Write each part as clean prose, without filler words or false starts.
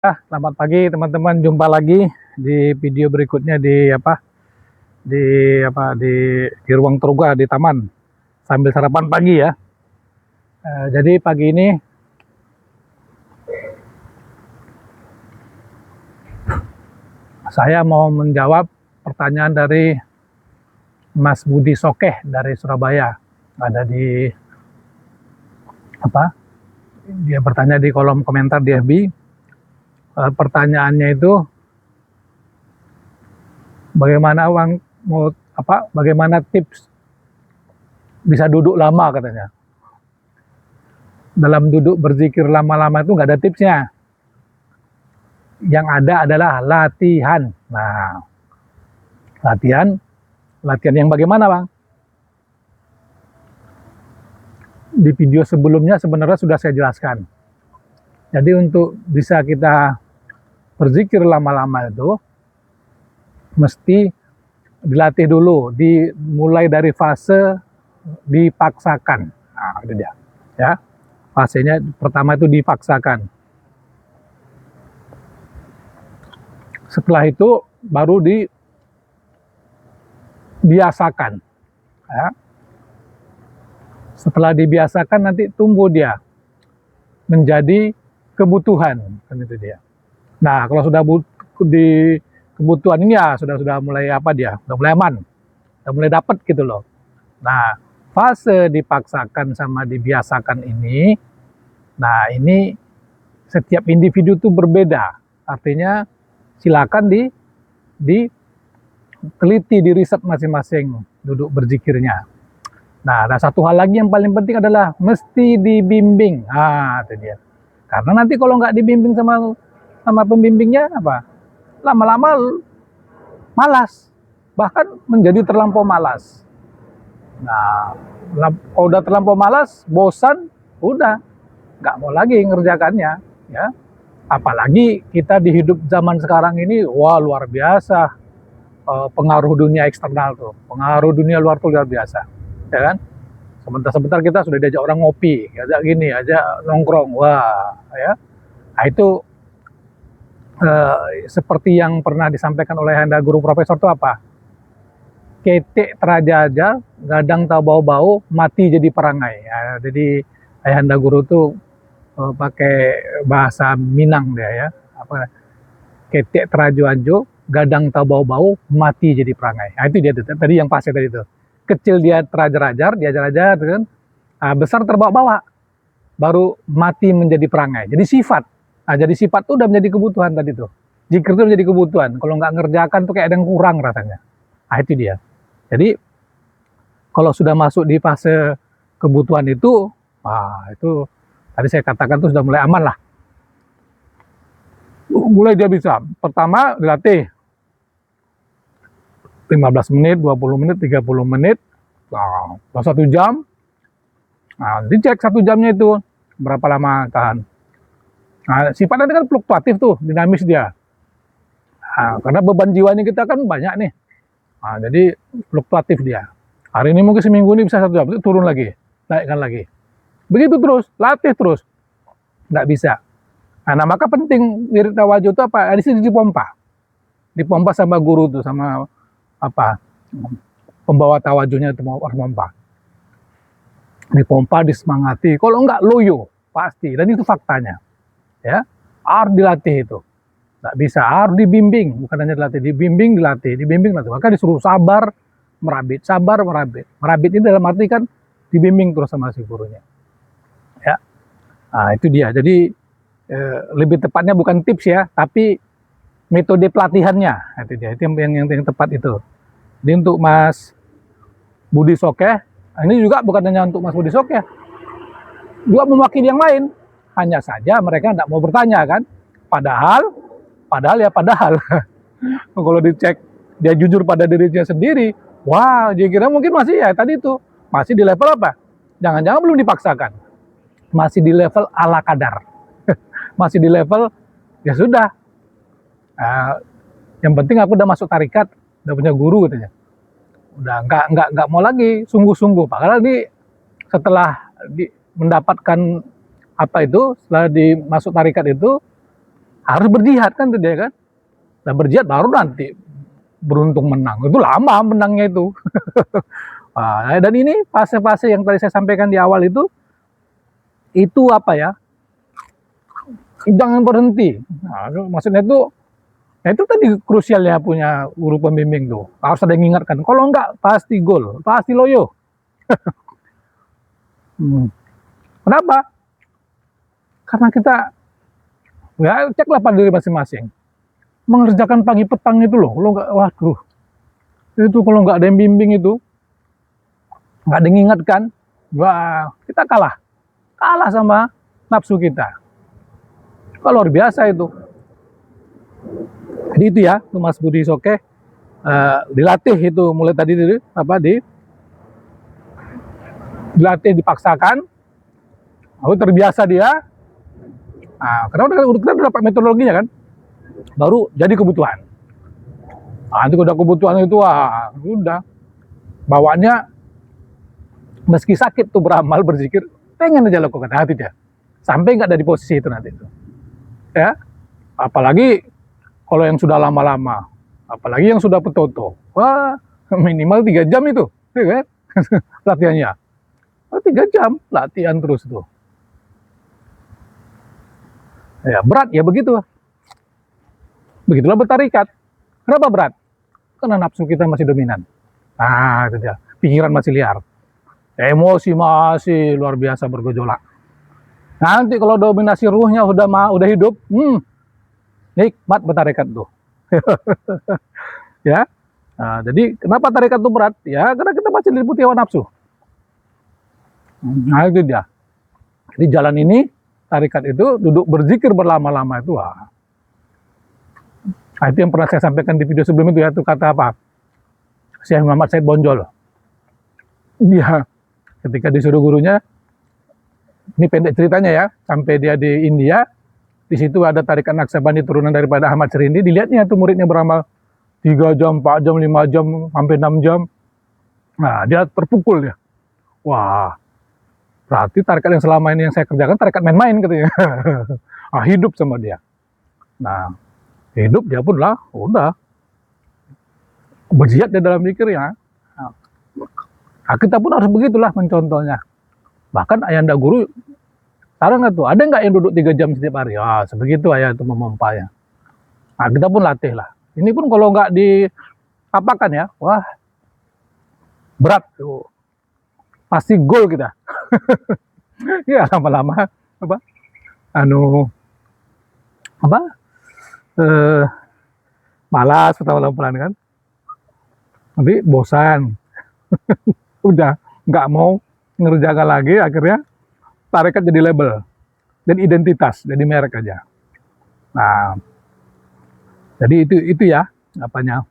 Selamat pagi teman-teman, jumpa lagi di video berikutnya di ruang terbuka di taman sambil sarapan pagi ya. Jadi pagi ini saya mau menjawab pertanyaan dari Mas Budi Sokeh dari Surabaya. Ada di dia bertanya di kolom komentar di FB. Pertanyaannya itu bagaimana tips bisa duduk lama katanya. Dalam duduk berzikir lama-lama itu nggak ada tipsnya. Yang ada adalah latihan. Nah, latihan yang bagaimana, Bang? Di video sebelumnya sebenarnya sudah saya jelaskan. Jadi untuk bisa kita berzikir lama-lama itu mesti dilatih dulu, dimulai dari fase dipaksakan. Nah, itu dia. Ya. Fasenya pertama itu dipaksakan. Setelah itu baru dibiasakan. Ya. Setelah dibiasakan nanti tumbuh dia menjadi kebutuhan, kan itu dia. Nah, kalau sudah di kebutuhan ini ya sudah mulai sudah mulai aman, sudah mulai dapat gitu loh. Nah, fase dipaksakan sama dibiasakan ini, nah ini setiap individu itu berbeda. Artinya silakan diteliti, di riset masing-masing duduk berzikirnya. Nah, ada satu hal lagi yang paling penting adalah mesti dibimbing. Ah, itu dia. Karena nanti kalau nggak dibimbing sama pembimbingnya lama-lama malas, bahkan menjadi terlampau malas. Nah, kalau udah terlampau malas, bosan, udah nggak mau lagi ngerjakannya, ya. Apalagi kita di hidup zaman sekarang ini, wah luar biasa pengaruh dunia eksternal tuh, pengaruh dunia luar tuh luar biasa, ya kan? Sebentar-sebentar kita sudah diajak orang ngopi, ajak gini, ajak nongkrong, wah, ya. Nah itu seperti yang pernah disampaikan oleh Anda Guru Profesor itu apa? Ketik terajajal, gadang tak bau-bau, mati jadi perangai. Ya, jadi Ayahanda Guru itu pakai bahasa Minang dia ya. Ketik terajo-ajo, gadang tak bau-bau, mati jadi perangai. Nah, itu dia tadi yang pasnya tadi itu. Kecil dia terajar-ajar, diajar-ajar, kan? Nah, besar terbawa-bawa, baru mati menjadi perangai. Jadi sifat. Nah, jadi sifat itu udah menjadi kebutuhan tadi tuh. Zikir itu menjadi kebutuhan. Kalau nggak ngerjakan tuh kayak ada yang kurang rasanya. Nah, itu dia. Jadi kalau sudah masuk di fase kebutuhan itu, itu tadi saya katakan tuh sudah mulai aman lah. Mulai dia bisa. Pertama dilatih 15 menit, 20 menit, 30 menit, 1 jam. Nah, dicek 1 jamnya itu berapa lama tahan. Nah, sifatnya kan fluktuatif tuh, dinamis dia. Nah, karena beban jiwanya kita kan banyak nih. Nah, jadi fluktuatif dia. Hari ini mungkin seminggu ini bisa 1 jam, itu turun lagi, naikkan lagi. Begitu terus, latih terus. Nggak bisa. Nah, maka penting wirid tawajuh itu apa? Di sini dipompa. Dipompa sama guru tuh, sama pembawa tawajuhnya itu harus pompa. Dipompa, disemangati. Kalau enggak loyo, pasti. Dan itu faktanya. Ya, harus dilatih itu. Nggak bisa, harus dibimbing. Bukan hanya dilatih, dibimbing, dilatih. Maka disuruh sabar, merabit, sabar, merabit. Merabit ini dalam arti kan dibimbing terus sama si gurunya. Ya, nah itu dia. Jadi lebih tepatnya bukan tips ya, tapi metode pelatihannya. Itu dia. Itu yang tepat itu. Jadi untuk Mas Budi Sokeh, ini juga bukan hanya untuk Mas Budi Sokeh, juga mewakili yang lain. Hanya saja mereka tidak mau bertanya kan. Padahal. Kalau dicek dia jujur pada dirinya sendiri, wah, dia kira mungkin masih ya tadi itu masih di level apa? Jangan-jangan belum dipaksakan, masih di level ala kadar, masih di level ya sudah. Yang penting aku udah masuk tarikat, udah punya guru katanya, udah nggak mau lagi sungguh-sungguh. Padahal ini setelah mendapatkan setelah dimasuk tarikat itu Harus berjihad kan tuh dia kan. Dan berjihad baru nanti beruntung menang. Itu lama menangnya itu. Dan ini fase-fase yang tadi saya sampaikan di awal itu apa ya? Jangan berhenti. Nah, maksudnya itu, nah itu tadi krusialnya punya guru pembimbing tuh. Harus ada yang mengingatkan. Kalau enggak pasti gol, pasti loyo. Kenapa? Karena kita ya ceklah pada diri masing-masing. Mengerjakan pagi petang itu loh, lo nggak, waduh, itu kalau nggak ada yang bimbing itu, nggak ada yang ingatkan, wah kita kalah sama nafsu kita. Kalau luar biasa itu. Jadi itu ya, itu Mas Budi Soke, dilatih itu mulai tadi dilatih dipaksakan, lalu terbiasa dia. Nah, karena kita udah dapat metodologinya kan, baru jadi kebutuhan. Nah, nanti udah kebutuhan itu, udah bawaannya meski sakit tuh beramal berzikir, pengen aja lakukan hati dia, sampai nggak ada di posisi itu nanti itu. Ya, apalagi kalau yang sudah lama-lama, apalagi yang sudah petoto, wah minimal 3 jam itu, ya kan? Latihannya, 3 jam latihan terus tuh. Ya berat ya begitu. Begitulah bertarikat. Kenapa berat? Karena nafsu kita masih dominan. Nah, itu dia. Pikiran masih liar. Emosi masih luar biasa bergejolak. Nanti kalau dominasi ruhnya udah hidup, nikmat bertarikat tuh. Ya. Nah, jadi kenapa tarikat itu berat? Ya, karena kita masih diliputi hawa nafsu. Nah, itu dia. Jadi jalan ini, tarikat itu duduk berzikir berlama-lama itu, nah, itu yang pernah saya sampaikan di video sebelum itu ya, itu kata apa? Syekh Muhammad Said Bonjol. Dia ketika disuruh gurunya, ini pendek ceritanya ya, sampai dia di India, di situ ada tarikat Naksabandi turunan daripada Ahmad Serindi, dilihatnya tuh muridnya beramal 3 jam, 4 jam, 5 jam, sampai 6 jam. Nah, dia terpukul ya. Wah, berarti tarikat yang selama ini yang saya kerjakan tarikat main-main katanya. Nah, hidup sama dia. Nah, hidup dia pun lah, udah berjihad di dalam zikirnya. Nah, kita pun harus begitulah mencontohnya. Bahkan Ayanda Guru, sekarang nggak tuh, ada nggak yang duduk 3 jam setiap hari? Ya, sebegitu ayah itu memompanya. Nah, kita pun latih lah. Ini pun kalau nggak diapakan ya, wah, berat tuh. Pasti gol kita. Ya, lama-lama, malas pertama-tama pelan kan, nanti bosan, udah nggak mau ngerjakan lagi, akhirnya tarikat jadi label dan identitas, jadi merek aja. Nah, jadi itu ya apanya,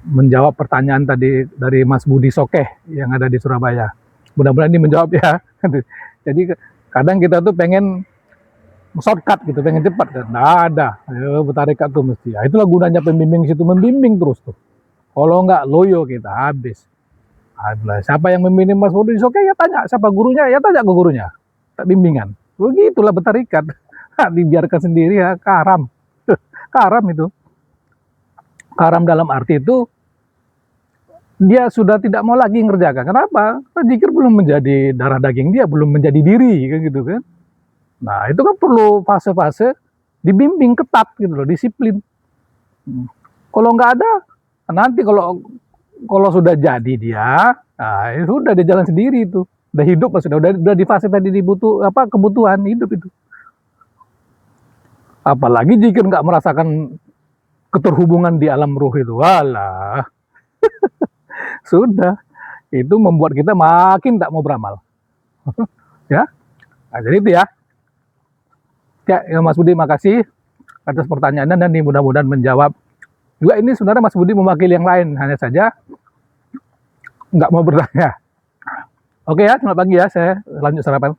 menjawab pertanyaan tadi dari Mas Budi Sokeh yang ada di Surabaya. Mudah-mudahan ini menjawab ya. Jadi kadang kita tuh pengen shortcut gitu, pengen cepat kan. Nggak ada. Bertarikat tuh mesti. Ya, itulah gunanya pembimbing situ, membimbing terus tuh. Kalau nggak loyo kita habis. Siapa yang membimbing Mas Budi Sokeh ya tanya, siapa gurunya ya tanya ke gurunya. Tak bimbingan. Begitulah bertarikat. Dibiarkan sendiri ya karam. Karam itu. Karam dalam arti itu dia sudah tidak mau lagi ngerjakan. Kenapa? Karena zikir belum menjadi darah daging dia, belum menjadi diri kan gitu kan. Nah, itu kan perlu fase-fase dibimbing ketat gitu loh, disiplin. Kalau nggak ada, nanti kalau sudah jadi dia, nah sudah dia jalan sendiri itu. Udah hidup udah di fase tadi kebutuhan hidup itu. Apalagi zikir nggak merasakan keterhubungan di alam ruh itu, walah. Sudah, itu membuat kita makin tak mau beramal. Ya, nah, jadi itu ya. Ya, Mas Budi, makasih atas pertanyaannya dan mudah-mudahan menjawab. Juga ini sebenarnya Mas Budi mewakili yang lain, hanya saja nggak mau bertanya. Oke ya, selamat pagi ya, saya lanjut sarapan.